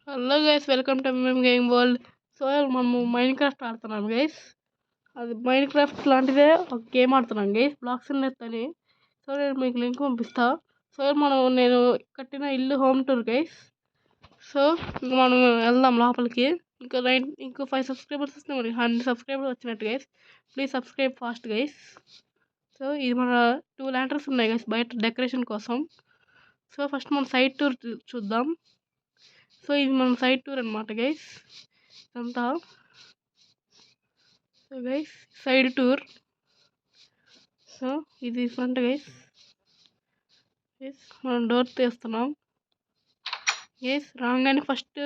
Hello guys, welcome to మేము game world. So మనము mine craft ఆడుతున్నాం గైస్. అది మైన్ క్రాఫ్ట్ లాంటిదే ఒక గేమ్ ఆడుతున్నాం గైస్, బ్లాక్స్ అని. సో నేను మీకు లింక్ పంపిస్తా. సో నేను కట్టిన ఇల్లు హోమ్ టూర్ గైస్. సో ఇంకా మనం వెళ్దాం లోపలికి. ఇంకా 5 సబ్స్క్రైబర్స్ వస్తే మనకి 100 సబ్స్క్రైబర్స్ వచ్చినట్టు guys. Please subscribe fast guys. So ఇది మన 2 ల్యాంటర్స్ ఉన్నాయి గైస్ బయట డెకరేషన్ కోసం. సో ఫస్ట్ మన సైడ్ టూర్ చూద్దాం. సో ఇది మన సైడ్ టూర్ అనమాట గైస్. ఇదంతా so guys side tour. So ఇది ఫ్రంట్ గైస్. మనం డోర్ తీస్తున్నాం గైస్. రాగానే ఫస్ట్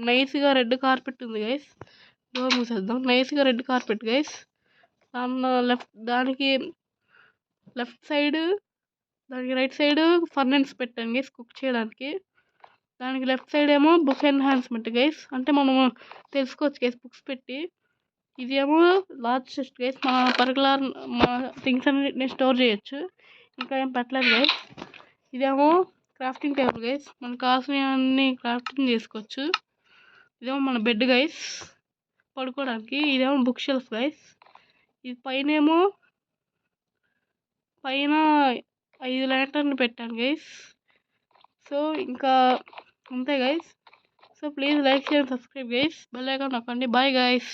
నైస్గా రెడ్ కార్పెట్ ఉంది గైస్. డోర్ మూసేద్దాం. నైస్గా రెడ్ కార్పెట్ గైస్. దానికి లెఫ్ట్ సైడ్, దానికి రైట్ సైడ్ ఫర్నెన్స్ పెట్టాను గైస్ కుక్ చేయడానికి. దానికి లెఫ్ట్ సైడ్ ఏమో బుక్ ఎన్హాన్స్మెంట్ గైస్, అంటే మనము తెలుసుకోవచ్చు గైస్ బుక్స్ పెట్టి. ఇదేమో లార్జ్ చెస్ట్ గైస్, మన థింగ్స్ అన్నిటిని స్టోర్ చేయొచ్చు. ఇంకా ఏం పెట్టలేదు గైస్. ఇదేమో క్రాఫ్టింగ్ టేబుల్ గైస్, మనకు కావాల్సినవన్నీ క్రాఫ్టింగ్ చేసుకోవచ్చు. ఇదేమో మన బెడ్ గైస్ పడుకోవడానికి. ఇదేమో బుక్ షెల్ఫ్ గైస్. ఇది పైన 5 ల్యాంటర్ని పెట్టాను గైస్. సో ఇంకా అంతే guys. So please like share subscribe guys. Bell icon నొక్కండి. Bye guys.